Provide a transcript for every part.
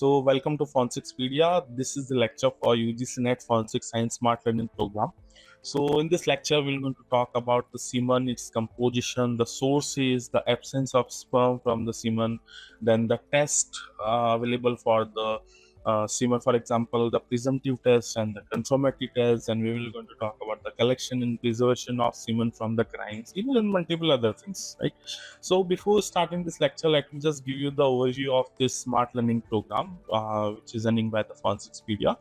So, welcome to Phonsixpedia. This is the lecture for UGC NET Forensic Science Smart Learning Program. So, in this lecture, we're going to talk about the semen, its composition, the sources, the absence of sperm from the semen, then the test available for the semen, for example, the presumptive test and the confirmatory test, and we will going to talk about the collection and preservation of semen from the crimes, even and multiple other things, right? So before starting this lecture, let me just give you the overview of this smart learning program, which is running by the Phonsixpedia.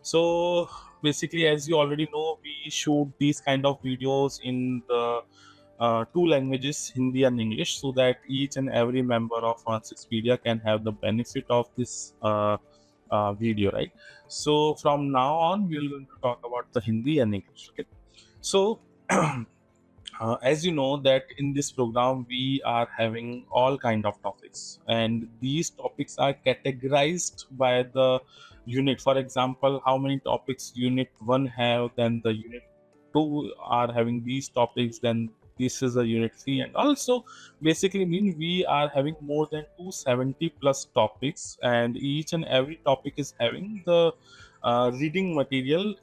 So basically, as you already know, we shoot these kind of videos in the two languages, Hindi and English, so that each and every member of Phonsixpedia can have the benefit of this video, right? So from now on, we're going to talk about the Hindi and English. Okay, so. As you know that in this program we are having all kind of topics, and these topics are categorized by the unit. For example, how many topics unit 1 have, then the unit 2 are having these topics, then this is a unit 3, and also basically mean we are having more than 270 plus topics, and each and every topic is having the reading material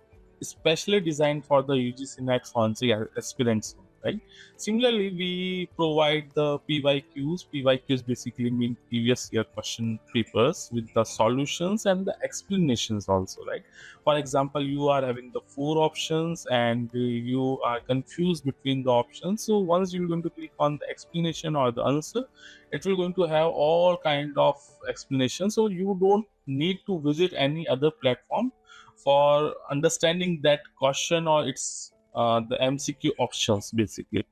especially designed for the UGC NET FONSI aspirants, right? Similarly, we provide the PYQs. PYQs basically mean previous year question papers with the solutions and the explanations also, right? For example, you are having the 4 options and you are confused between the options. So once you're going to click on the explanation or the answer, it will going to have all kind of explanation. So you don't need to visit any other platform for understanding that question or its the MCQ options basically.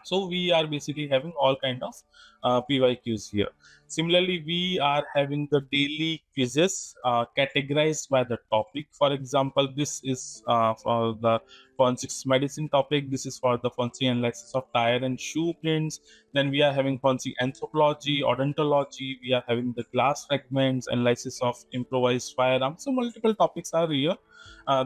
So we are basically having all kind of PYQs here. Similarly, we are having the daily quizzes categorized by the topic. For example, this is for the forensics medicine topic. This is for the forensic analysis of tire and shoe prints. Then we are having forensic anthropology, odontology. We are having the glass fragments, analysis of improvised firearms. So multiple topics are here,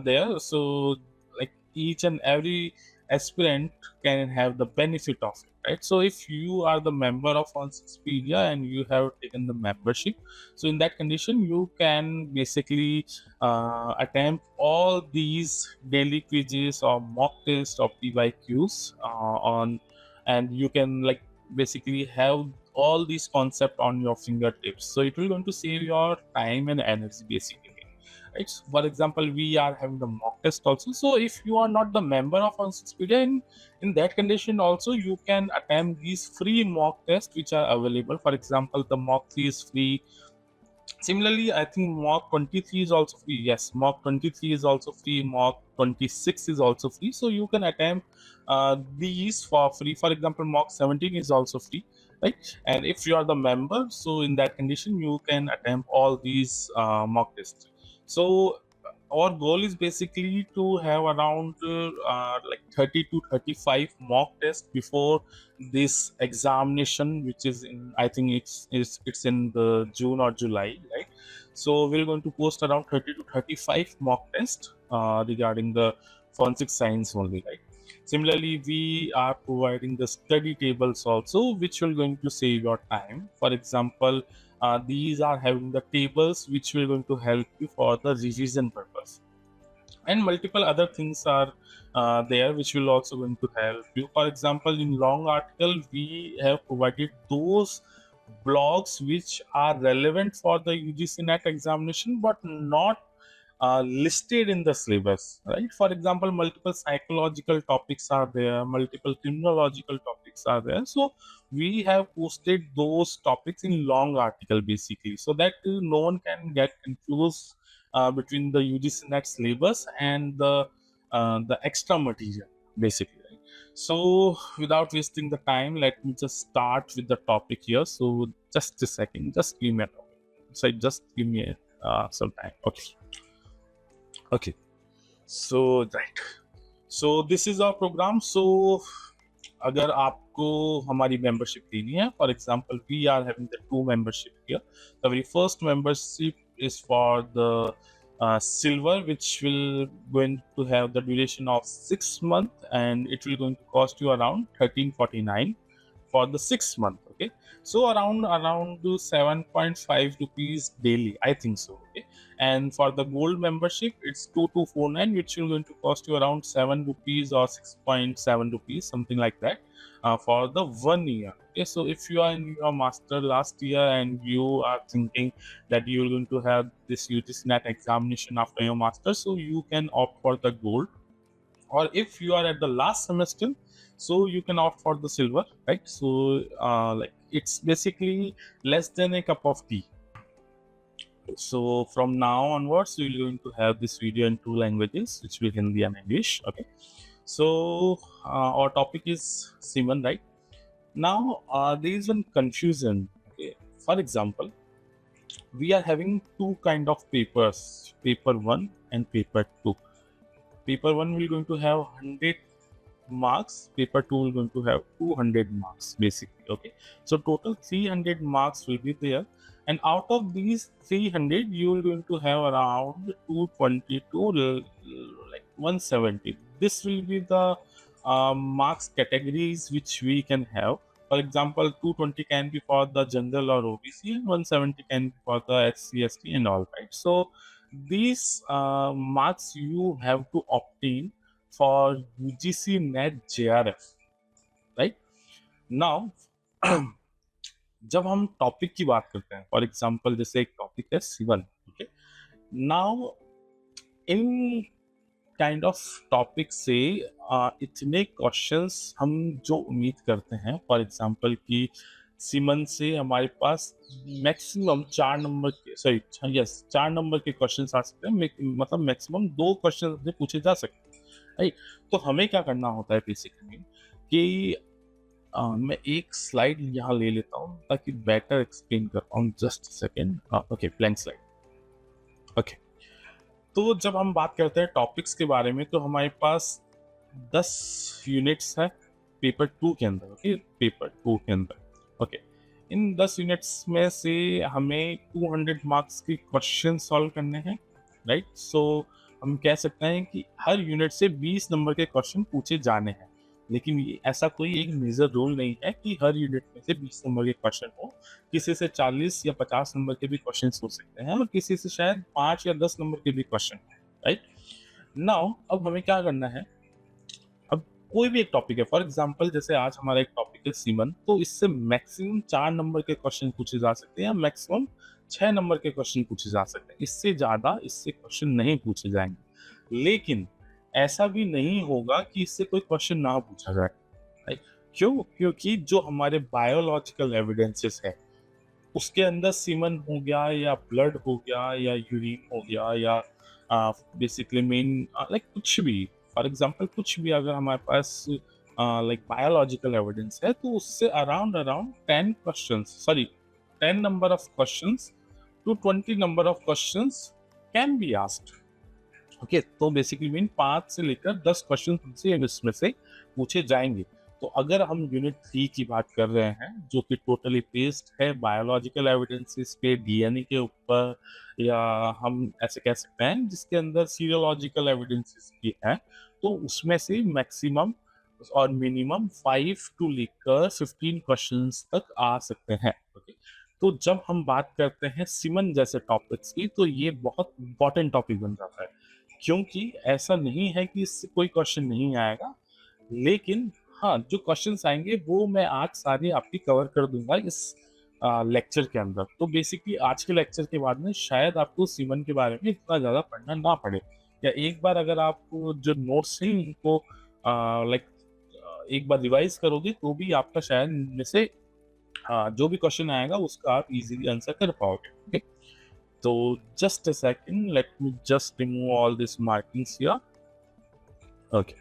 there. So like each and every aspirant can have the benefit of it, right? So if you are the member of Expedia and you have taken the membership, so in that condition you can basically attempt all these daily quizzes or mock tests or PYQs on, and you can like basically have all these concept on your fingertips, so it will going to save your time and energy basically, right? So for example, we are having the mock test also. So if you are not the member of Expedia, in that condition also you can attempt these free mock tests which are available. For example, the mock 3 is free. Similarly, I think mock 23 is also free. Yes, mock 23 is also free. Mock 26 is also free. So you can attempt these for free. For example, mock 17 is also free, right? And if you are the member, so in that condition, you can attempt all these mock tests. So our goal is basically to have around like 30 to 35 mock tests before this examination, which is in, I think it's in the June or July, right? So we're going to post around 30 to 35 mock tests regarding the forensic science only, right? Similarly, we are providing the study tables also, which will going to save your time. For example, these are having the tables which will going to help you for the revision purpose, and multiple other things are there which will also going to help you. For example, in long article we have provided those blogs which are relevant for the UGC NET examination but not listed in the syllabus, right? For example, multiple psychological topics are there, multiple criminological topics are there. So we have posted those topics in long article basically, so that no one can get confused between the UGC NET syllabus and the extra material basically, right? So without wasting the time, let me just start with the topic here. So just a second, just give me a topic. So just give me some time. Okay. So right. So this is our program. So अगर आपको हमारी membership लेनी है, for example we are having the 2 membership here. The very first membership is for the silver, which will going to have the duration of 6 months, and it will going to cost you around 1349 for the 6 month. Okay, so around 7.5 rupees daily, I think so. Okay, and for the gold membership, it's 2249, which will going to cost you around 7 rupees or 6.7 rupees, something like that, for the 1 year. Okay, so if you are in your master last year and you are thinking that you're going to have this UGC NET examination after your master, so you can opt for the gold. Or if you are at the last semester, so you can opt for the silver, right? So like it's basically less than a cup of tea. So from now onwards, we're going to have this video in 2 languages, which will Hindi and English. Okay, so our topic is Simon, right? Now there is one confusion. Okay, for example, we are having two kind of papers, paper 1 and paper 2. Paper 1 will going to have 100 marks, paper 2 will going to have 200 marks basically. Okay, so total 300 marks will be there, and out of these 300 you will going to have around 220 to like 170. This will be the marks categories which we can have. For example, 220 can be for the general or OBC, and 170 can be for the SC/ST and all, right? So these marks you have to obtain for UGC NET JRF, right? Now जब हम topic की बात करते हैं, for example जैसे एक topic है Sivan, okay, now in kind of topic से इतने क्वेश्चंस हम जो उम्मीद करते हैं, फॉर एग्जांपल कि सिमन से हमारे पास मैक्सिमम 4 नंबर के, सॉरी यस 4 नंबर के क्वेश्चंस आ सकते हैं, मतलब मैक्सिमम 2 क्वेश्चन से पूछे जा सकते हैं, राइट? तो हमें क्या करना होता है बेसिकली कि मैं एक स्लाइड यहाँ ले लेता हूँ ताकि बेटर एक्सप्लेन कर पाऊँ। Just second, okay, blank slide. Okay, तो जब हम बात करते हैं टॉपिक्स के बारे में, तो हमारे पास 10 यूनिट्स है पेपर 2 के अंदर। ओके, पेपर 2 के अंदर, ओके, इन 10 यूनिट्स में से हमें 200 मार्क्स के क्वेश्चन सॉल्व करने हैं, राइट? सो हम कह सकते हैं कि हर यूनिट से 20 नंबर के क्वेश्चन पूछे जाने हैं, लेकिन ये ऐसा कोई एक मेजर रूल नहीं है कि हर यूनिट में से 20 नंबर के क्वेश्चन हो। किसी से 40 या 50 नंबर के भी क्वेश्चन हो सकते हैं, और किसी से शायद 5 या 10 नंबर के भी क्वेश्चन, राइट? नाउ अब हमें क्या करना है, अब कोई भी एक टॉपिक है, फॉर एग्जांपल जैसे आज हमारा एक टॉपिक है सीमन, तो इससे मैक्सिमम 4 नंबर के क्वेश्चन पूछे जा सकते हैं, या मैक्सिमम 6 नंबर के क्वेश्चन पूछे जा सकते हैं। इससे ज्यादा इससे क्वेश्चन नहीं पूछे जाएंगे, लेकिन ऐसा भी नहीं होगा कि इससे कोई क्वेश्चन ना पूछा जाए, राइट? क्यों? क्योंकि जो हमारे बायोलॉजिकल एविडेंसेस है उसके अंदर सीमन हो गया, या ब्लड हो गया, या यूरिन हो गया, या बेसिकली मेन लाइक कुछ भी, फॉर एग्जांपल कुछ भी अगर हमारे पास लाइक बायोलॉजिकल एविडेंस है, तो उससे around 10 questions, sorry 10 number of questions to 20 number of questions can be asked. Okay, तो बेसिकली मीन 5 से लेकर 10 क्वेश्चन हमसे इसमें से पूछे जाएंगे। तो अगर हम यूनिट 3 की बात कर रहे हैं, जो कि टोटली बेस्ड है बायोलॉजिकल एविडेंसेस पे, डीएनए के ऊपर, या हम ऐसे कह सकते हैं जिसके अंदर सीरोलॉजिकल एविडेंसेस भी है, तो उसमें से मैक्सिमम और मिनिमम 5 टू लेकर 15 क्वेश्चंस तक आ सकते हैं। ओके, तो जब हम बात करते हैं सिमन जैसे टॉपिक्स की, तो ये बहुत इंपॉर्टेंट टॉपिक बन जाता है, क्योंकि ऐसा नहीं है कि इससे कोई क्वेश्चन नहीं आएगा, लेकिन हाँ, जो क्वेश्चंस आएंगे वो मैं आज सारे आपकी कवर कर दूंगा इस लेक्चर के अंदर। तो बेसिकली आज के लेक्चर के बाद में शायद आपको सीमन के बारे में इतना ज़्यादा पढ़ना ना पड़े, या एक बार अगर आप जो नोट्स हैं उनको लाइक एक बार रिवाइज करोगे तो भी आपका शायद इनमें से जो भी क्वेश्चन आएगा उसका आप इजीली आंसर कर पाओगे। Okay, so just a second, let me just remove all these markings here. Okay.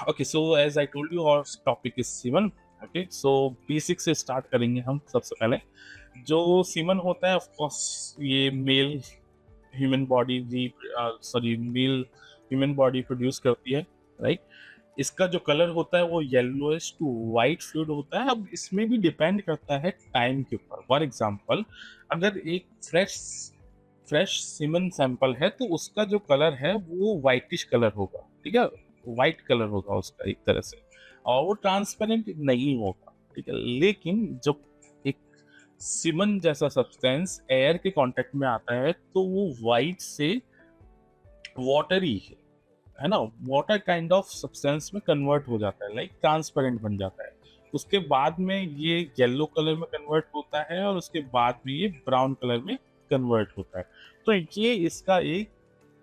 Okay, so as I told you, our topic is semen. Okay, so basic से start करेंगे हम। सबसे पहले जो सीमन होता है, ऑफ कोर्स ये male human body male human body produce करती है, राइट? इसका जो कलर होता है वो येलोइश टू वाइट फ्लूइड होता है। अब इसमें भी डिपेंड करता है टाइम के ऊपर। फॉर एग्जांपल, अगर एक फ्रेश सीमन सैंपल है तो उसका जो कलर है वो वाइटिश कलर होगा, ठीक है? वाइट कलर होगा उसका एक तरह से, और वो ट्रांसपेरेंट नहीं होगा, ठीक है। लेकिन जब एक सीमन जैसा सब्सटेंस एयर के कांटेक्ट में आता है तो वो वाइट से वाटरी है ना, वाटर काइंड ऑफ सब्सटेंस में कन्वर्ट हो जाता है, लाइक ट्रांसपेरेंट बन जाता है। उसके बाद में ये येलो कलर में कन्वर्ट होता है और उसके बाद में ये ब्राउन कलर में कन्वर्ट होता है। तो ये इसका एक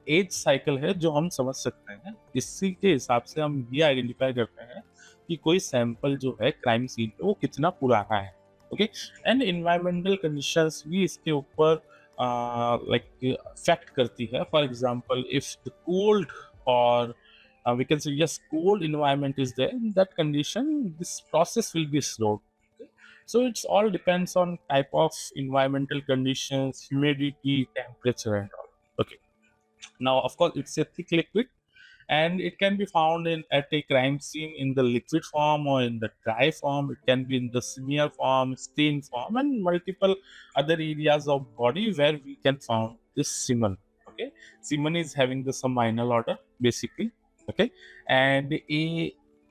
एज साइकिल है जो हम समझ सकते हैं। इसी के हिसाब से हम ये आइडेंटिफाई करते हैं कि कोई सैंपल जो है क्राइम सीन पे वो कितना पुराना है। ओके, एंड एनवायरमेंटल कंडीशंस भी इसके ऊपर लाइक इफेक्ट करती है। For example, if the cold or we can say yes, cold environment is there, in that condition this process will be slowed. Okay? So it's all depends on type of environmental conditions, humidity, temperature and all. Okay, now of course it's a thick liquid and it can be found in at a crime scene in the liquid form or in the dry form. It can be in the smear form, stain form, and multiple other areas of body where we can found this semen. Okay, semen is having the some minor order basically. Okay, and a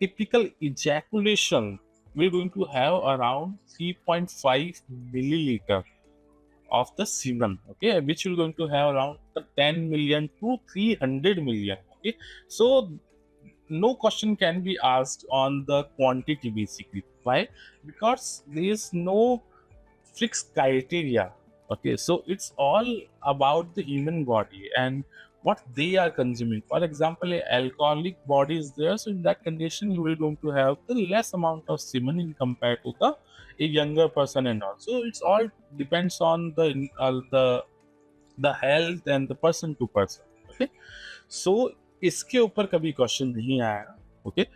typical ejaculation we're going to have around 3.5 milliliter of the semen, okay, which we're going to have around 10 million to 300 million. Okay, so no question can be asked on the quantity basically. Why? Because there is no fixed criteria. Okay, so it's all about the human body and what they are consuming. For example, a alcoholic body is there, so in that condition you will going to have the less amount of semen in compared to the a younger person and all. So it's all depends on the health and the person to person. Okay, so इसके ऊपर कभी question नहीं आया। Okay,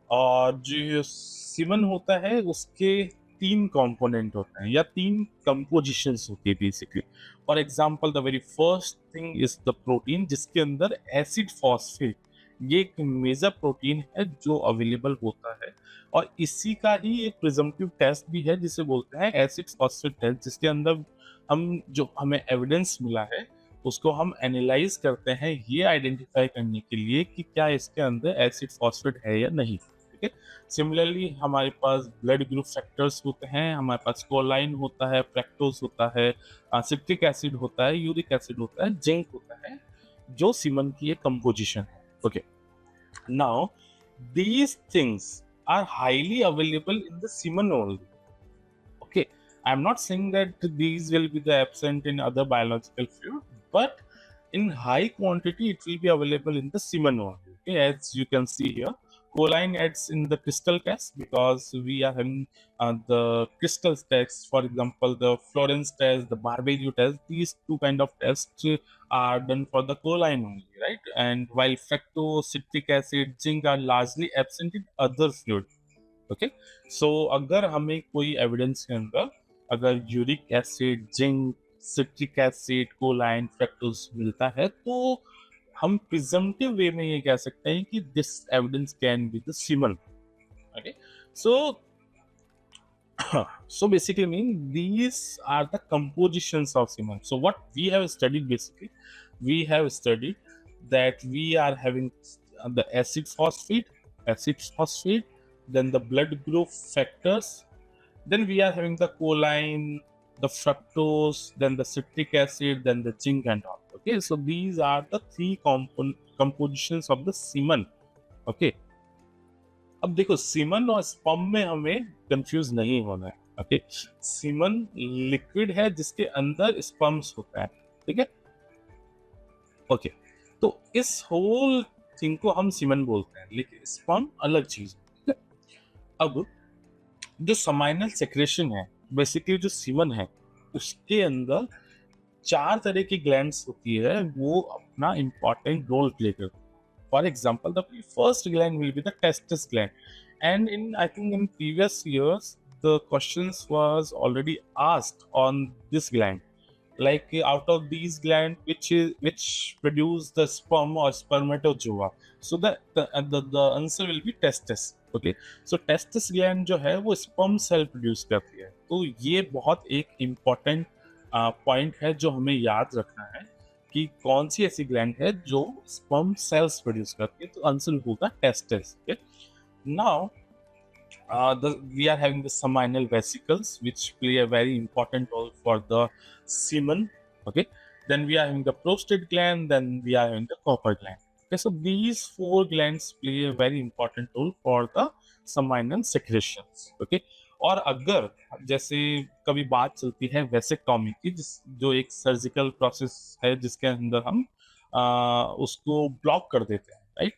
और जो semen होता है उसके तीन कंपोनेंट होते हैं या तीन कंपोजिशंस होती है basically. For example, the very first thing is the protein, जिसके अंदर एसिड फॉस्फेट, ये एक मेजर प्रोटीन है जो अवेलेबल होता है, और इसी का ही एक प्रिजम्पटिव टेस्ट भी है जिसे बोलते हैं एसिड फॉस्फेट टेस्ट, जिसके अंदर हम जो हमें एविडेंस मिला है उसको हम एनालाइज करते हैं ये आइडेंटिफाई करने के लिए कि क्या इसके अंदर एसिड फॉस्फेट है या नहीं। ठीक है, सिमिलरली हमारे पास ब्लड ग्रुप फैक्टर्स होते हैं, हमारे पास कोलाइन होता है, फ्रैक्टोज होता है, सिट्रिक एसिड होता है, यूरिक एसिड होता है, जिंक होता है, जो सीमन की एक कंपोजिशन है। Okay, now these things are highly available in the semen only. Okay, I'm not saying that these will be the absent in other biological fluid, but in high quantity it will be available in the semen only. Okay, as you can see here, choline adds in the crystal test because we are having the crystal tests. For example, the Florence test, the Barberio test. These two kind of tests are done for the choline only, right? And while fructose, citric acid, zinc are largely absent in other fluid. Okay, so अगर हमें कोई evidence के अंदर अगर uric acid, zinc, citric acid, choline, fructose मिलता है तो हम प्रिजम्पटिव वे में ये कह सकते हैं कि this evidence can be the semen. Okay, so so basically mean these are the compositions of semen. So what we have studied basically, we have studied that we are having the acid phosphate, then the blood group factors, then we are having the choline, the fructose, then the citric acid, then the zinc and all. Okay, so these are the three compositions of the semen. Okay, अब देखो semen और sperm में हमें confuse नहीं होना है। Okay, semen liquid है जिसके अंदर स्पर्म्स होता है, ठीक है। ओके, तो इस होल थिंग को हम सीमन बोलते हैं, लेकिन स्पर्म अलग चीज है। अब जो समाइनल सेक्रेशन है, बेसिकली जो सीमन है उसके अंदर 4 तरह की ग्लैंड्स होती है, वो अपना इंपॉर्टेंट रोल प्ले करती है। For example, the first gland will be the testis gland, and I think in previous years the questions was already asked on this gland, like out of these gland which produce the sperm or spermatozoa. So the answer will be testis. Okay, so testis gland जो है वो sperm cell produce करती है। तो ये बहुत एक important point है जो हमें याद रखना है कि कौन सी ऐसी ग्लैंड है जो स्पर्म सेल्स प्रोड्यूस करती है, तो आंसर होगा testis. Okay, now we are having the seminal vesicles which play a very important role for the semen. Okay, then we are having the prostate gland, then we are having the copper gland. Okay, so these four glands play a very important role for the seminal secretions. Okay, और अगर जैसे कभी बात चलती है vasectomy की, जो एक सर्जिकल प्रोसेस है जिसके अंदर हम उसको ब्लॉक कर देते हैं, राइट?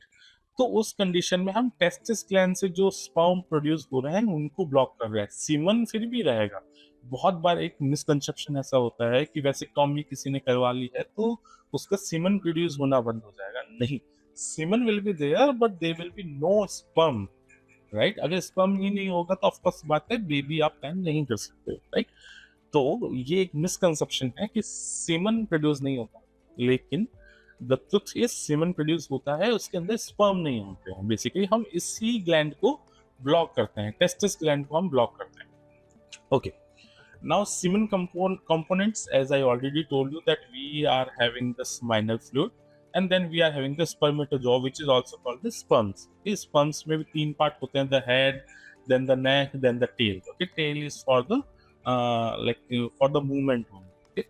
तो उस कंडीशन में हम टेस्टिस ग्लैंड से जो स्पर्म प्रोड्यूस हो रहे हैं उनको ब्लॉक कर रहे हैं, सीमन फिर भी रहेगा. बहुत बार एक मिसकंसेप्शन ऐसा होता है कि वेसेक्टॉमी किसी ने करवा ली है तो उसका सीमन प्रोड्यूस होना बंद हो जाएगा. नहीं, semen will be there but there will be no sperm, right? अगर स्पर्म ही नहीं होगा तो ऑफ कोर्स बात है बेबी आप प्लान नहीं कर सकते, राइट? तो ये एक मिसकंसेप्शन है कि सीमन प्रोड्यूस नहीं होता, लेकिन the truth is semen produce होता है, उसके अंदर स्पर्म नहीं होते हैं. बेसिकली हम इसी ग्लैंड को ब्लॉक करते हैं, टेस्टिस ग्लैंड को हम ब्लॉक करते हैं. Okay, now semen components, as I already told you that we are having the seminal fluid and then we are having the spermatozoa which is also called the sperms. These sperms में भी तीन part होते हैं, the head, then the neck, then the tail. Okay, tail is for the for the movement only. Okay,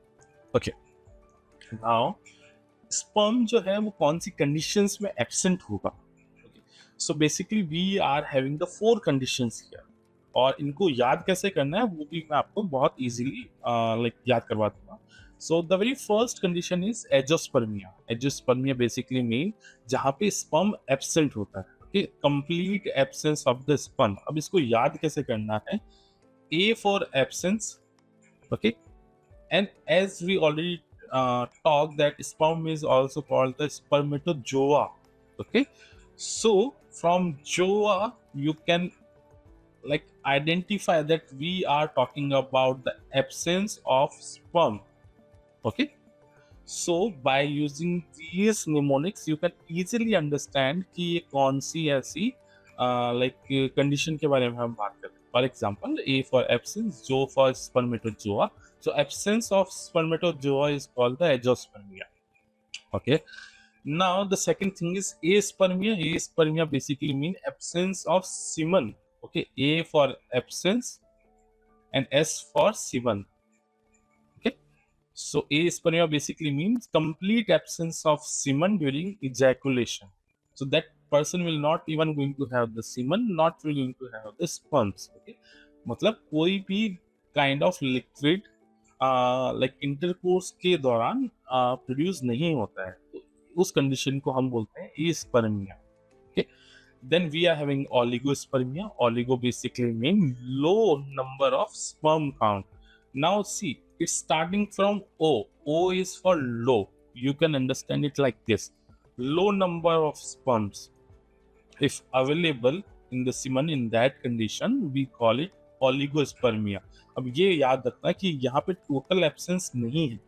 okay. Now sperm जो है वो कौन सी conditions में absent होगा? Okay. So basically we are having the four conditions here. और इनको याद कैसे करना है वो भी मैं आपको बहुत इजीली याद करवा दूंगा. So the very first condition is azoospermia. Azoospermia basically mean जहाँ पे स्पर्म एब्सेंट होता है. Okay, complete absence of the sperm. अब इसको याद कैसे करना है? A for absence. Okay, and as we already talk that sperm is also called the spermatozoa. Okay, so from zoa you can identify that we are talking about the absence of sperm. Okay, so by using these mnemonics you can easily understand कि ये कौन सी ऐसी condition के बारे में हम बात करते हैं. For example, A for absence, Jo for spermatozoa. So absence of spermatozoa is called the azoospermia. Okay, now the second thing is aspermia. Aspermia basically mean absence of semen. Okay, A for absence and S for semen. Okay, so aspermia basically means complete absence of semen during ejaculation. So that person will not even going to have the semen, not going to have the sperms. Okay, मतलब कोई भी kind of liquid intercourse के दौरान produce नहीं होता है, तो उस कंडीशन को हम बोलते हैं aspermia. Okay, then we are having oligospermia. Oligo basically means low number of sperm count. Now see, it's starting from O. O is for low. You can understand it like this: low number of sperms if available in the semen. In that condition we call it oligospermia. अब ये याद रखना कि यहाँ पे total absence नहीं है.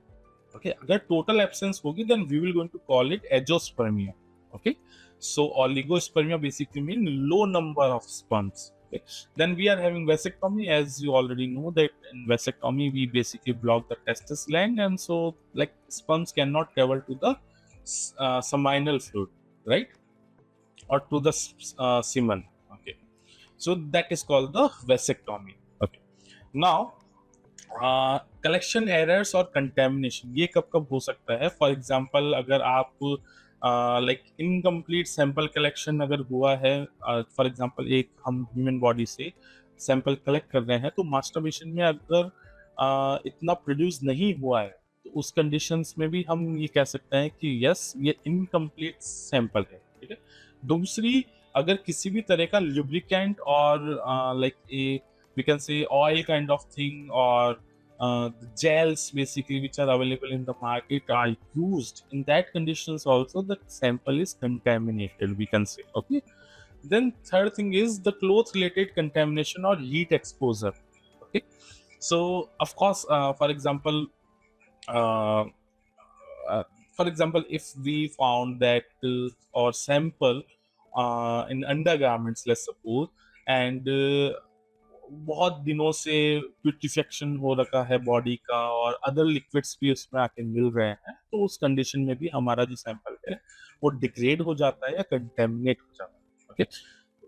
Okay, अगर टोटल एब्सेंस होगी then we will going to call it azoospermia. Okay, so oligospermia basically mean low number of sperms. Okay, then we are having vasectomy. As you already know that in vasectomy we basically block the testis gland, and so sperms cannot travel to the seminal fluid, right, or to the semen. Okay, so that is called the vasectomy. Okay, now collection errors और contamination ये कब कब हो सकता है? For example अगर आप incomplete sample collection अगर हुआ है, फॉर एग्जांपल एक हम ह्यूमन बॉडी से सैंपल कलेक्ट कर रहे हैं तो मास्टरबेशन में अगर इतना प्रोड्यूस नहीं हुआ है तो उस कंडीशंस में भी हम ये कह सकते हैं कि यस ये इनकम्प्लीट सैंपल है. ठीक है. दूसरी, अगर किसी भी तरह का लुब्रिकेंट और we can say oil kind of thing or the gels basically which are available in the market are used, in that conditions also the sample is contaminated, we can say. Okay, then third thing is the cloth related contamination or heat exposure. Okay, so of course for example if we found that our sample in undergarments, let's suppose, and बहुत दिनों से putrefaction हो रखा है body का और other liquids भी उसमें आके मिल रहे हैं, तो उस कंडीशन में भी हमारा जो सैंपल है वो डिग्रेड हो जाता है या कंटेमिनेट हो जाता है। ओके,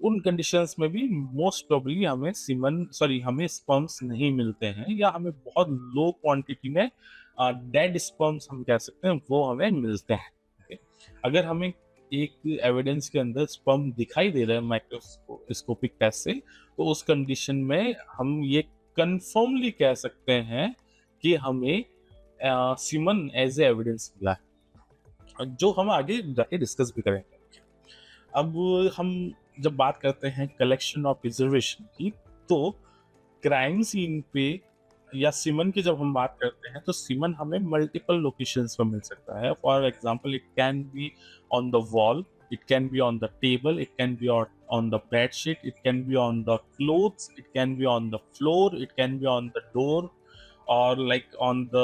उन कंडीशंस में भी मोस्ट प्रोबेबली हमें स्पर्म्स नहीं मिलते हैं, या हमें बहुत लो क्वांटिटी में डेड स्पर्म्स हम कह सकते हैं वो हमें मिलते हैं। ओके, अगर हमें एक एविडेंस के अंदर स्पर्म दिखाई दे रहा है माइक्रोस्कोपिक टेस्ट से, तो उस कंडीशन में हम ये कंफर्मली कह सकते हैं कि हमें सीमन एज ए एविडेंस मिला है, जो हम आगे जाके डिस्कस भी करेंगे। अब हम जब बात करते हैं कलेक्शन और प्रिजर्वेशन की, तो क्राइम सीन पे या सीमन की जब हम बात करते हैं, तो सीमन हमें मल्टीपल लोकेशंस पर मिल सकता है। For example, it can be on the wall, it can be on the table, it can be on the bed sheet, it can be on the clothes, it can be on the floor, it can be on the door, or like on the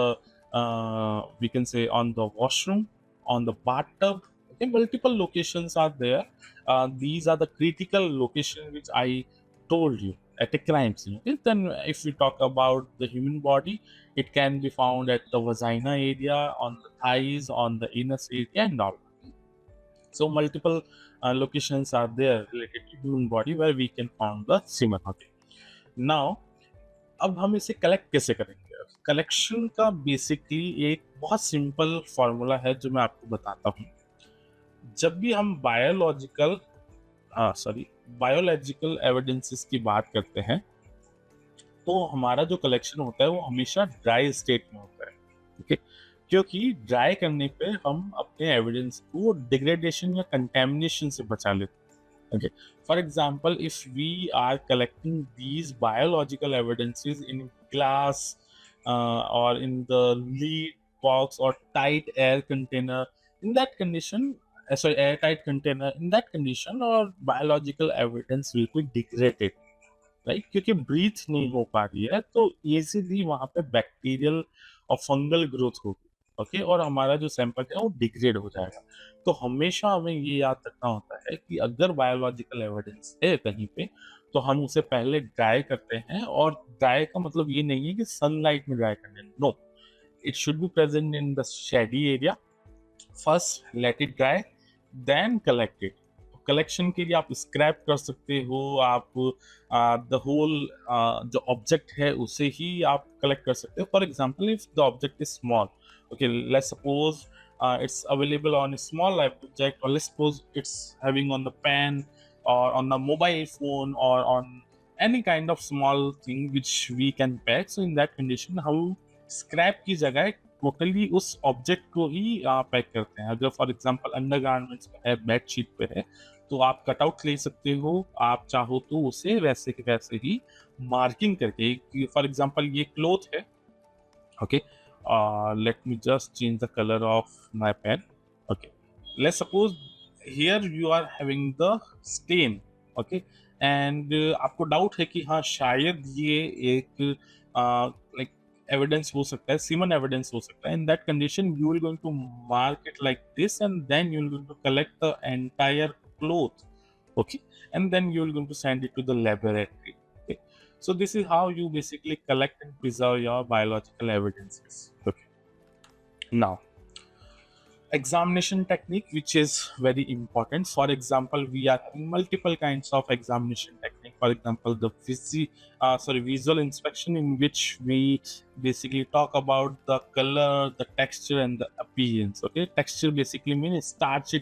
we can say on the washroom, on the bathtub. Okay, multiple locations are there. These are the critical locations which I told you at a crime scene. Okay? Then if we talk about the human body, it can be found at the vagina area, on the thighs, on the anus area, and all. So multiple locations are there related to human body where we can find the semen. Okay. Now, अब हम इसे collect कैसे करेंगे? Collection का basically एक बहुत simple formula है जो मैं आपको बताता हूँ। जब भी हम बायोलॉजिकल एविडेंसेस की बात करते हैं, तो हमारा जो कलेक्शन होता है वो हमेशा ड्राई स्टेट में होता है। ओके, क्योंकि ड्राई करने पे हम अपने एविडेंस को डिग्रेडेशन या कंटेमिनेशन से बचा लेते हैं। Okay. For example, if we are collecting these biological evidences in glass or in the lead box or tight air container, in that condition, airtight container, in that condition, our biological evidence will be degraded. Right, क्योंकि breathe नहीं हो पा रही है, तो easily वहां पे bacterial और फंगल ग्रोथ होगी। ओके, और हमारा जो सैंपल है वो डिग्रेड हो जाएगा। तो हमेशा हमें ये याद रखना होता है कि अगर बायोलॉजिकल एविडेंस है कहीं पे, तो हम उसे पहले ड्राई करते हैं। और ड्राई का मतलब ये नहीं है कि सनलाइट में ड्राई करना, no, it should be present in the shady area. First let it dry, then collect it. Collection के लिए आप स्क्रैप कर सकते हो, आप द होल जो ऑब्जेक्ट है उसे ही आप कलेक्ट कर सकते हो। For example, if the object is small, okay, let's suppose it's available on a small object, or let's suppose it's having on the pen or on the mobile phone or on any kind of small thing which we can pack. So in that condition, हम scrap की जगह totally उस object को ही pack करते हैं। अगर for example under garments पे है, बेडशीट पे है, तो आप कटआउट ले सकते हो। आप चाहो तो उसे वैसे के वैसे ही मार्किंग करके, फॉर एग्जांपल ये क्लोथ है, okay, let me just change the color of my pen. Okay, let's suppose here you are having the stain. Okay, and आपको डाउट है कि हाँ शायद ये एक लाइक एविडेंस हो सकता है, सीमन एविडेंस हो सकता है। In that condition you will going to mark it like this, and then you will going to collect the entire cloth. Okay, and then you will going to send it to the laboratory. Okay, so this is how you basically collect and preserve your biological evidences. Okay, now examination technique, which is very important. For example, we are having multiple kinds of examination technique. For example, the visual inspection, in which we basically talk about the color, the texture, and the appearance. Okay, texture basically means starchy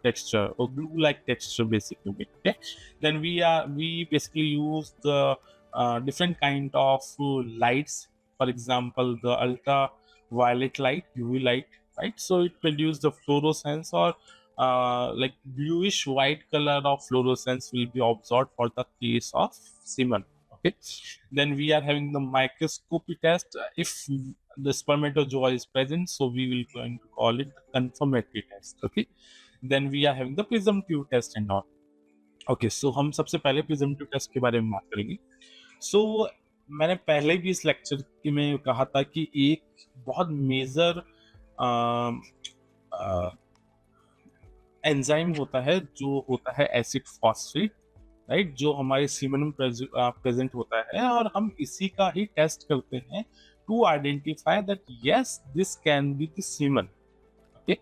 texture or glue-like texture basically. Okay, then we basically use the different kind of lights. For example, the ultraviolet light, UV light, right? So it produces the fluorescence, or like bluish white color of fluorescence will be observed for the case of semen. Okay, then we are having the microscopy test. If the spermatozoa is present, so we will going to call it the confirmatory test. Okay, then we are having the presumptive test and all. Okay, so हम सबसे पहले presumptive test के बारे में बात करेंगे। So मैंने पहले भी इस लेक्चर में कहा था कि एक बहुत मेजर एंजाइम होता है जो होता है एसिड फॉस्फेट, राइट, जो हमारे सीमन में प्रेजेंट होता है, और हम इसी का ही टेस्ट करते हैं to identify that yes this can be the semen. Okay,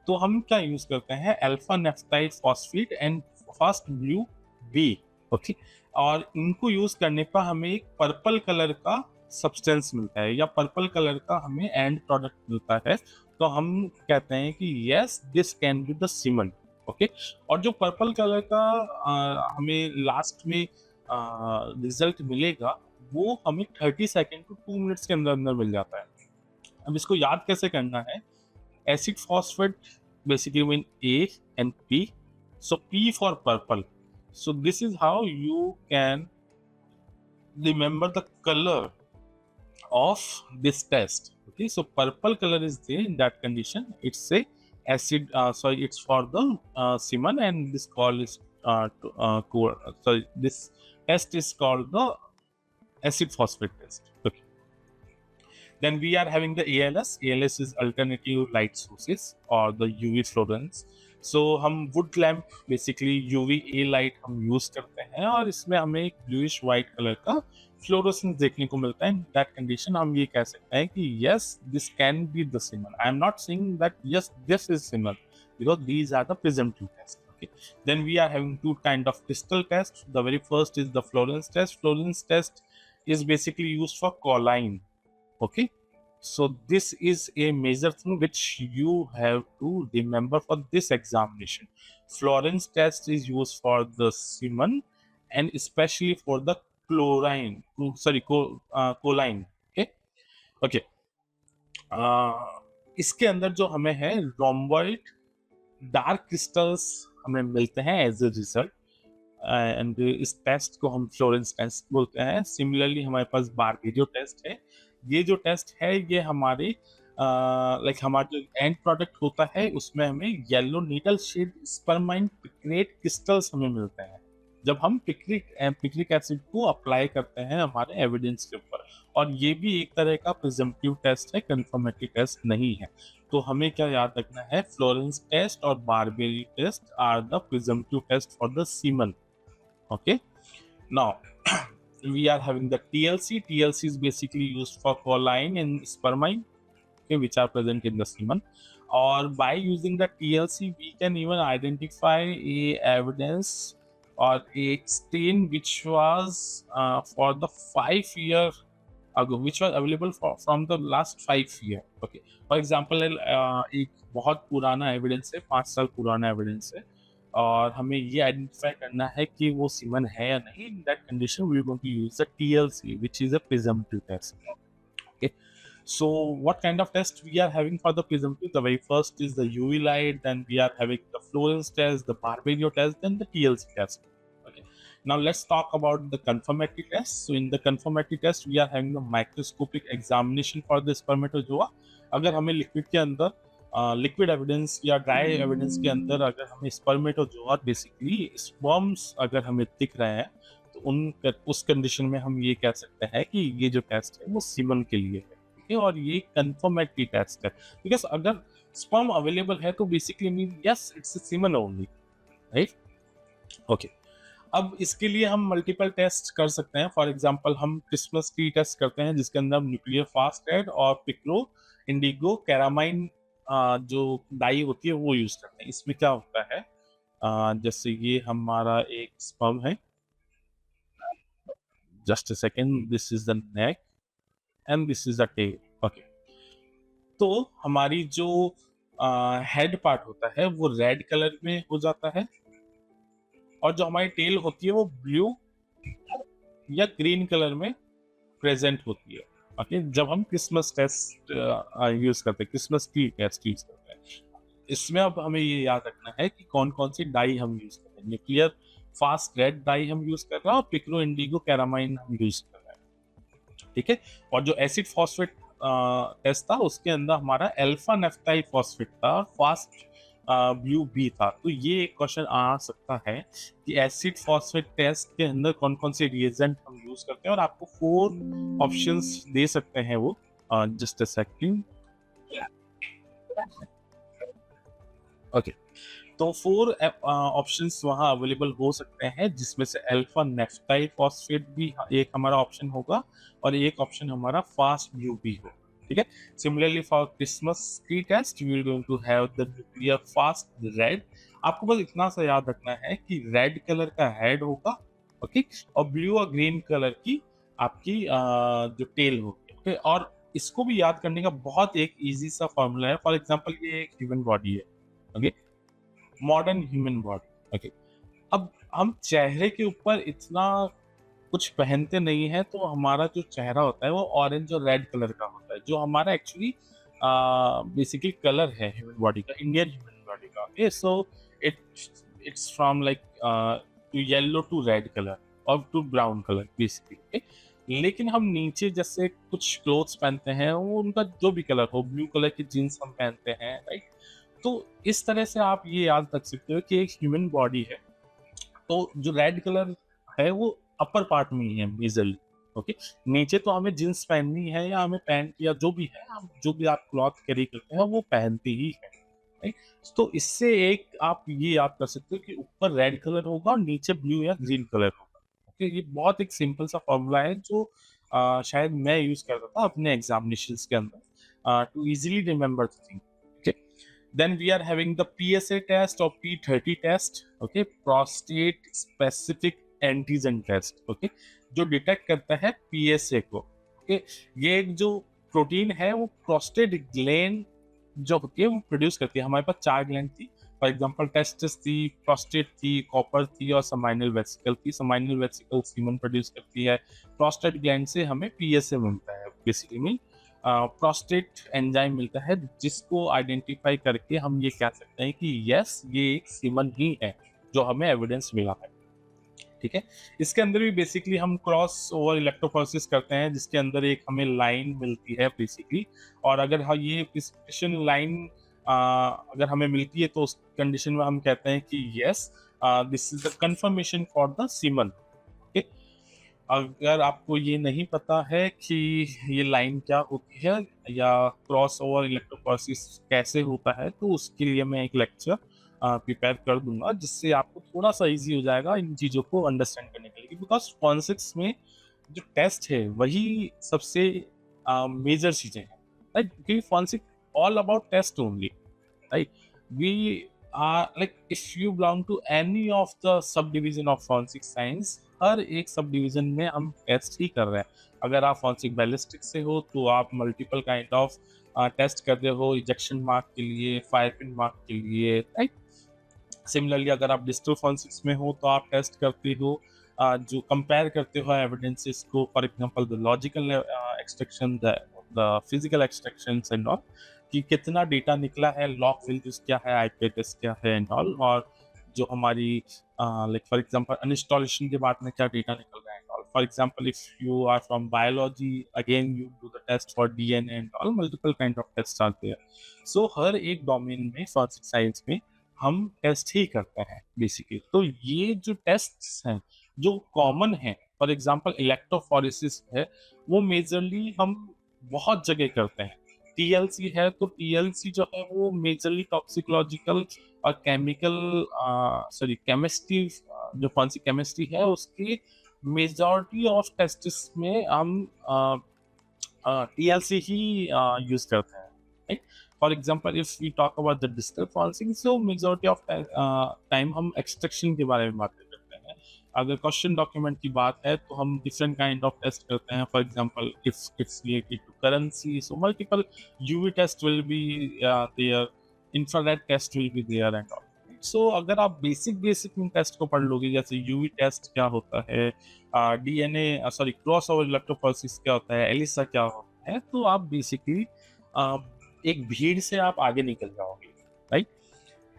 तो हम क्या यूज करते हैं, alpha naphthyl phosphate and fast blue B. Okay, और इनको यूज करने पर हमें एक पर्पल कलर का सब्सटेंस मिलता है, या पर्पल कलर का हमें एंड प्रोडक्ट मिलता है। तो हम कहते हैं कि yes this can be the semen. Okay, और जो पर्पल कलर का हमें लास्ट में रिजल्ट मिलेगा, वो हमें 30 सेकेंड टू 2 मिनट्स के अंदर अंदर मिल जाता है। अब इसको याद कैसे करना है, acid phosphate basically mean A and P. So P for purple. So this is how you can remember the color of this test. Okay, so purple color is there in that condition. It's a acid. Sorry, it's for the semen, and this call is sorry, this test is called the acid phosphate test. Okay. Then we are having the ALS. ALS is alternative light sources or the UV fluorescence. So हम wood lamp basically UVA light हम use करते हैं, और इसमें हमें एक bluish white color का fluorescence देखने को मिलता है। In that condition हम ये कह सकते हैं कि yes this can be the semen. I am not saying that yes this is semen, because these are the presumptive tests. Okay. Then we are having two kind of crystal tests. The very first is the fluorescence test. Fluorescence test is basically used for choline. Okay, so this is a major thing which you have to remember for this examination. Florence test is used for the semen, and especially for the choline. Okay, okay. इसके अंदर जो हमें है rhomboid dark crystals हमें मिलते हैं as a result, and इस test को हम फ्लोरेंस टेस्ट बोलते हैं। सिमिलरली हमारे पास बारबेरियो टेस्ट है। ये जो टेस्ट है ये हमारे लाइक हमारा जो एंड प्रोडक्ट होता है उसमें हमें yellow needle shaped spermine picrate crystals हमें मिलते हैं जब हम पिक्रिक एसिड को अप्लाई करते हैं हमारे एविडेंस के ऊपर। और ये भी एक तरह का प्रिजम्पटिव टेस्ट है, कंफर्मेटरी टेस्ट नहीं है। तो हमें क्या याद रखना है, फ्लोरेंस टेस्ट और Barberio test are the presumptive test for the semen. Okay, now we are having the TLC. TLC is basically used for choline and spermine, okay, which are present in the semen. Or by using the TLC, we can even identify a evidence or a stain which was for the 5 year ago, which was available from the last 5 year. Okay, for example, एक बहुत पुराना evidence है, 5 साल पुराना evidence है, और हमें ये आइडेंटिफाई करना है कि वो सीमन है या नहीं। In that condition we are going to use the TLC which is a presumptive test. Okay, so what kind of test we are having for the presumptive? The very first is the UV light, then we are having the fluorescence test, the Barberio test, then the TLC test. Okay, now let's talk about the confirmatory test. So in the confirmatory test we are having the microscopic examination for the spermatozoa. अगर हमें liquid के अंदर liquid evidence या dry evidence के अंदर अगर हमें spermatozoa basically sperms अगर हमें दिख रहे हैं, तो उस कंडीशन में हम ये कह सकते हैं कि ये जो टेस्ट है वो सीमन के लिए है। ठीक है, और ये कंफर्मेटरी टेस्ट है, बिकॉज अगर स्पर्म अवेलेबल है तो basically mean yes it's semen only, right. Okay, अब इसके लिए हम मल्टीपल टेस्ट कर सकते हैं। फॉर एग्जांपल हम क्रिसमस ट्री टेस्ट करते हैं जिसके अंदर न्यूक्लियर फास्ट रेड और पिक्रो इंडिगो कैरामाइन जो डाई होती है वो यूज करते हैं। इसमें क्या होता है, जैसे ये हमारा एक स्पर्म है, just a second, this is the neck and this is the tail. Okay, तो हमारी जो हेड पार्ट होता है वो रेड कलर में हो जाता है, और जो हमारी टेल होती है वो ब्लू या ग्रीन कलर में प्रेजेंट होती है। ओके, जब हम क्रिसमस टेस्ट यूज करते हैं, क्रिसमस ट्री टेस्ट यूज करते हैं, इसमें अब हमें ये याद रखना है कि कौन कौन सी डाई हम यूज कर रहे हैं। न्यूक्लियर फास्ट रेड डाई हम यूज कर रहे हैं और पिक्रो इंडिगो कैरामाइन हम यूज कर रहे हैं। ठीक है, और जो एसिड फॉस्फेट टेस्ट था उसके अंदर हमारा अल्फा नेफ्थाइल फॉस्फेट था और फास्ट ब्लू बी था। तो ये एक क्वेश्चन आ सकता है कि एसिड फॉस्फेट टेस्ट के अंदर कौन कौन से रिएजेंट हम यूज करते हैं, और आपको 4 ऑप्शंस दे सकते हैं वो। जस्ट अ सेकंड, ओके, तो 4 ऑप्शंस वहाँ अवेलेबल हो सकते हैं, जिसमें से अल्फा नेफ्थाइल फॉस्फेट भी एक हमारा ऑप्शन होगा और एक ऑप्शन हमारा फास्ट ब्लू भी हो, ठीक है? Similarly for Christmas tree test we are going to have the nuclear fast red. आपको बस इतना सा याद रखना है कि रेड कलर का हेड होगा, ओके? और ब्लू और ग्रीन कलर की आपकी जो टेल होगी, ओके? और इसको भी याद करने का बहुत एक ईज़ी सा फॉर्मूला है। फॉर एग्जांपल ये एक ह्यूमन बॉडी है, okay? Modern human body, okay? अब हम चेहरे के ऊपर इतना कुछ पहनते नहीं है, तो हमारा जो चेहरा होता है वो ऑरेंज और रेड कलर का होता है, जो हमारा एक्चुअली बेसिकली कलर है ह्यूमन बॉडी का, इंडियन ह्यूमन बॉडी का, okay? So it's it's from like to yellow to red colour और to brown colour basically, okay? लेकिन हम नीचे जैसे कुछ क्लोथ्स पहनते हैं, वो उनका जो भी कलर हो, ब्लू कलर की जीन्स हम पहनते हैं, राइट? तो इस तरह से आप ये याद रख सकते हो कि एक ह्यूमन बॉडी है, तो जो रेड कलर है वो अपर पार्ट में ही है मेजरली, ओके? नीचे तो हमें जींस पहननी है या हमें पैंट या जो भी है, हम जो भी आप क्लॉथ कैरी करते हैं वो पहनते ही है, राइट? तो इससे एक आप ये याद कर सकते हो कि ऊपर रेड कलर होगा और नीचे ब्लू या ग्रीन कलर होगा, ओके? ये बहुत एक सिंपल सा फॉर्मूला है जो शायद मैं यूज करता था अपने एग्जामिनेशंस के अंदर to easily remember the thing, okay? Then we are having the PSA test or P30 test, okay, prostate specific antigen test, okay, जो डिटेक्ट करता है PSA को, okay? ये एक जो प्रोटीन है वो प्रोस्टेट ग्लैंड जो होती है वो प्रोड्यूस करती है। हमारे पास 4 ग्लैंड थी, फॉर एग्जांपल टेस्टिस थी, प्रोस्टेट थी, कॉपर थी और समाइनल वेसिकल थी। समाइनल वेसिकल सीमन प्रोड्यूस करती है, प्रोस्टेट ग्लैंड से हमें PSA मिलता है बेसिकली। प्रोस्टेट एंजाइम मिलता है, जिसको आइडेंटिफाई करके हम ये कह सकते हैं कि यस ये एक सीमन ही है जो हमें एविडेंस मिला है, ठीक है? इसके अंदर भी बेसिकली हम क्रॉस ओवर इलेक्ट्रोफोरेसिस करते हैं, जिसके अंदर एक हमें लाइन मिलती है बेसिकली। और अगर ये प्रिसिपिटेशन लाइन अगर हमें मिलती है तो उस कंडीशन में हम कहते हैं कि yes this is the confirmation for the semen, okay? अगर आपको ये नहीं पता है कि ये लाइन क्या होती है या क्रॉस ओवर इलेक्ट्रोफोरेसिस कैसे होता है, तो उसके लिए मैं एक लेक्चर प्रिपेयर कर दूंगा, जिससे आपको थोड़ा सा इजी हो जाएगा इन चीज़ों को अंडरस्टैंड करने के लिए। बिकॉज फोरेंसिक्स में जो टेस्ट है वही सबसे मेजर चीज़ें हैं, राइट? क्योंकि forensic all about test only, right? We are like if you belong to any of the subdivision of forensic science, हर एक सब डिवीजन में हम टेस्ट ही कर रहे हैं। अगर आप फोरेंसिक बैलिस्टिक्स से हो तो आप मल्टीपल काइंड ऑफ टेस्ट कर रहे हो, इजेक्शन मार्क के लिए, फायर पिन मार्क के लिए, राइट? सिमिलरली अगर आप डिजिटल फोरेंसिक्स में हो तो आप टेस्ट करते हो जो कंपेयर करते हो एविडेंसेस को, for example the logical extraction, the physical extractions and all, कि कितना डेटा निकला है, लॉग वैल्यूज क्या है, आईपी टेस्ट क्या है एंड ऑल, और जो हमारी लाइक फॉर एग्जांपल अनइंस्टॉलेशन के बाद में क्या डेटा निकल रहा है and all. For example if you are from biology, again you do the test for DNA and all, multiple kind of test are there. So हर एक डोमेन में फोरेंसिक साइंस में हम टेस्ट ही करते हैं बेसिकली। तो ये जो टेस्ट्स हैं जो कॉमन है, फॉर एग्जांपल इलेक्ट्रोफोरेसिस है, वो मेजरली हम बहुत जगह करते हैं। टीएलसी है तो टीएलसी जो है वो मेजरली टॉक्सिकोलॉजिकल और केमिकल सॉरी केमिस्ट्री, जो फोरेंसिक केमिस्ट्री है उसकी मेजॉरिटी ऑफ टेस्ट्स में हम TLC ही यूज करते हैं, right? For example if we talk about the digital forensic, so majority of time हम एक्सट्रैक्शन के बारे में बातें करते हैं। अगर क्वेश्चन डॉक्यूमेंट की बात है तो हम डिफरेंट काइंड ऑफ टेस्ट करते हैं। For example if it's related to currency, so multiple UV test will be there, infrared test will be there and all. So अगर आप बेसिक बेसिक टेस्ट को पढ़ लोगे, जैसे यूवी टेस्ट क्या होता है, DNA sorry cross over electrophoresis क्या होता है, एलिसा क्या होता है, तो आप बेसिकली एक भीड़ से आप आगे निकल जाओगे, right?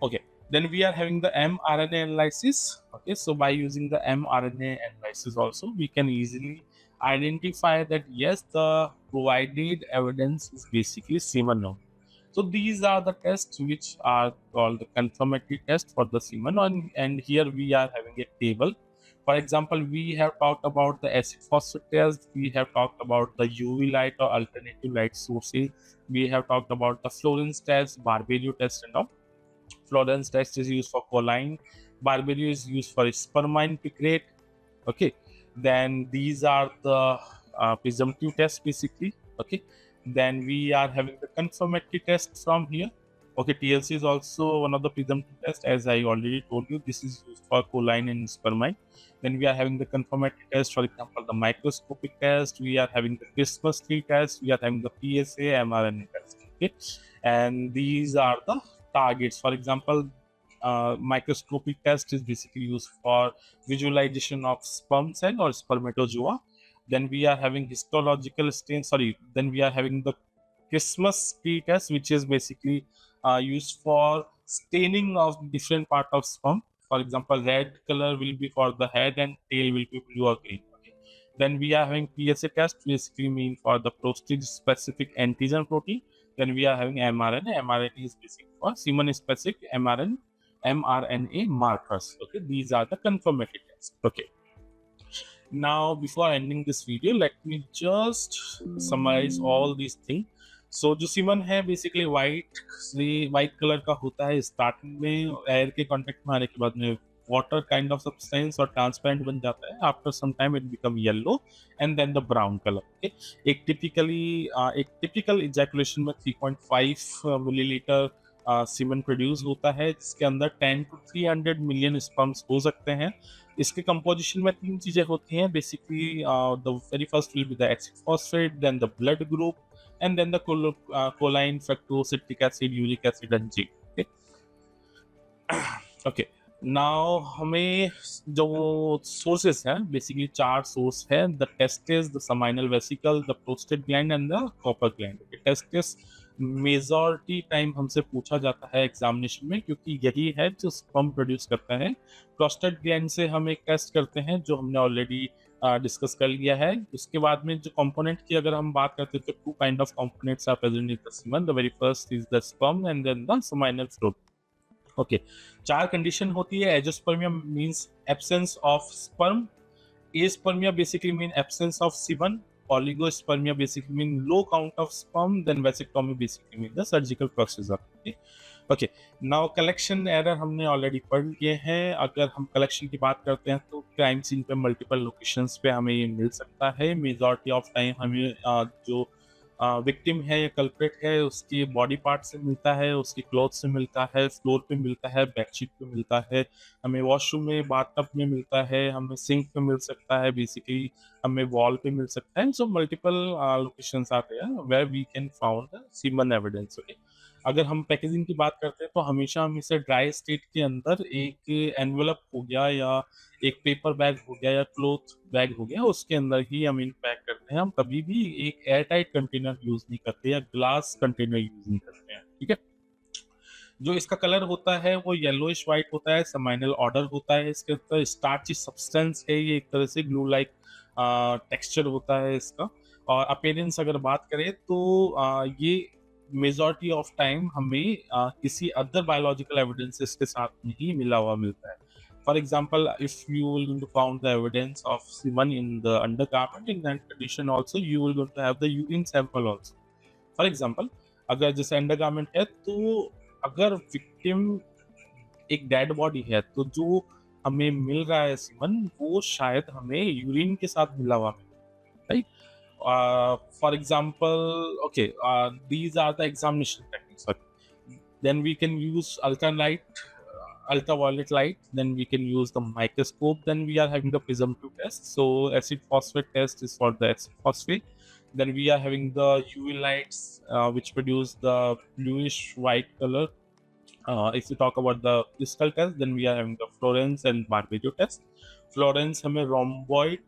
Okay, then we are having the mRNA analysis. Okay, so by using the mRNA analysis also, we can easily identify that yes, the provided evidence is basically semen only. So these are the tests which are called the confirmatory test for the semen, and here we are having a table. For example, we have talked about the acid phosphate test, we have talked about the UV light or alternative light sources, we have talked about the fluorescence test, Barberio test and all. Florence test is used for choline. Barberio is used for spermine picrate. Okay, then these are the presumptive tests basically. Okay, then we are having the confirmatory test from here. Okay, TLC is also one of the presumptive tests, as I already told you. This is used for choline and spermine. Then we are having the confirmatory test, for example, the microscopic test. We are having the Christmas tree test. We are having the PSA, mRNA test. Okay, and these are the targets. For example, microscopic test is basically used for visualization of sperm cell or spermatozoa. Then we are having histological stain. Sorry. Then we are having the Christmas tree test, which is basically used for staining of different part of sperm. For example, red color will be for the head and tail will be blue or green. Okay. Then we are having PSA test, basically mean for the prostate specific antigen protein. Then we are having mRNA. mRNA is basically for semen specific mRNA markers. Okay, these are the confirmatory tests. Okay. Now, before ending this video, let me just summarize all these things. सो जो semen है basically white colour का होता है starting में air के contact में आने के बाद में वाटर काइंड ऑफ सब्सटेंस और ट्रांसपेरेंट बन जाता है after some time it become yellow and then the brown colour okay एक टिपिकल इजैकुलेशन में 3.5 मिलीलीटर सीमन प्रोड्यूस होता है जिसके अंदर 10 to 300 मिलियन स्पर्म्स हो सकते हैं इसके कंपोजिशन में तीन चीजें होती हैं basically the very first will be the acid phosphate then the blood group and then the choline, fructose, citric acid, uric acid, and G. Okay. Okay. Now हमें जो sources हैं basically चार source है the testis, the seminal vesicle, the prostate gland and the copper gland. Okay. Testis majority time हमसे पूछा जाता है examination में क्योंकि यही है जो स्पर्म प्रोड्यूस करता है प्रोस्टेट ग्लैंड से हम एक टेस्ट करते हैं जो हमने ऑलरेडी डिस्कस कर लिया है उसके बाद में जो कंपोनेंट की अगर हम बात करते हैं तो two kind of components are present in the semen the very first is the sperm and then the seminal fluid okay चार कंडीशन होती है azoospermia means absence of sperm aspermia basically mean absence of semen oligospermia basically mean low count of sperm then vasectomy basically mean the surgical procedure okay now collection error हमने already पढ़ लिए हैं अगर हम collection की बात करते हैं तो क्राइम सीन पे मल्टीपल लोकेशंस पे हमें ये मिल सकता है मेजॉरिटी ऑफ टाइम हमें जो विक्टिम है या कल्प्रेट है उसकी बॉडी पार्ट से मिलता है उसकी क्लॉथ से मिलता है फ्लोर पे मिलता है बेडशीट पे मिलता है हमें वॉशरूम में बाथटब में मिलता है हमें सिंक पे मिल सकता है बेसिकली हमें वॉल पे मिल सकता है सो मल्टीपल लोकेशंस आते हैं where we can found semen evidence okay अगर हम पैकेजिंग की बात करते हैं तो हमेशा हम इसे ड्राई स्टेट के अंदर एक एनवेलप हो गया या एक पेपर बैग हो गया या क्लॉथ बैग हो गया उसके अंदर ही हम इन पैक करते हैं हम कभी भी एक एयर टाइट कंटेनर यूज नहीं करते या ग्लास कंटेनर यूज नहीं करते हैं ठीक है जो इसका कलर होता है वो येलोइश व्हाइट होता है सेमाइनल ऑर्डर होता है इसके अंदर स्टार्ची सब्सटेंस है ये एक तरह से ग्लू लाइक टेक्सचर होता है इसका और अपीयरेंस अगर बात करें तो ये मेजॉरिटी ऑफ टाइम हमें किसी अदर बायोलॉजिकल एविडेंसेस के साथ में ही मिला हुआ मिलता है for example if you will found the evidence of semen in the undergarment in that condition also you will going to have the urine sample also for example अगर जैसे undergarment है तो अगर विक्टिम एक डेड बॉडी है तो जो हमें मिल रहा है सीमन वो शायद हमें यूरिन के साथ मिला हुआ right for example okay these are the examination techniques then we can use ultraviolet light then we can use the microscope then we are having the presumptive test so acid phosphate test is for the acid phosphate then we are having the UV lights which produce the bluish white color if you talk about the crystal test then we are having the Florence and Barberio test Florence हमें rhomboid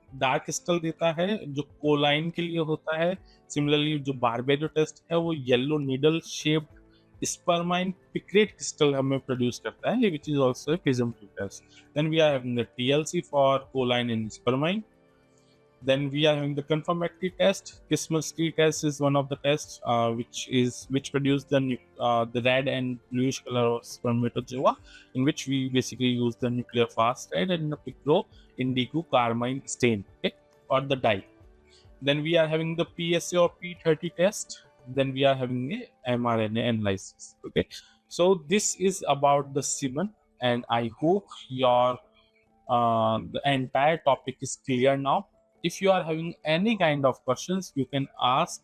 dark crystal देता है जो कोलाइन के लिए होता है similarly जो बारबेडो test है वो yellow needle shaped spermine picrate crystal हमें प्रोड्यूस करता है which is also a presumptive test then we are having the TLC for choline and spermine then we are having the confirmatory test Christmas tree test is one of the tests which produce the red and bluish color of spermatozoa in which we basically use the nuclear fast red and the picro indigo carmine stain okay or the dye then we are having the PSA or P30 test then we are having a mRNA analysis. Okay, so this is about the semen, and I hope your the entire topic is clear now. If you are having any kind of questions, you can ask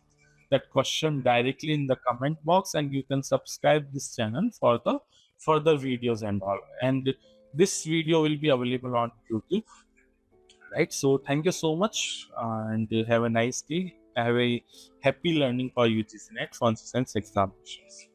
that question directly in the comment box, and you can subscribe this channel for the further videos and all. And this video will be available on YouTube, right? So thank you so much, and have a nice day. Have a happy learning for UGC Net for science examinations.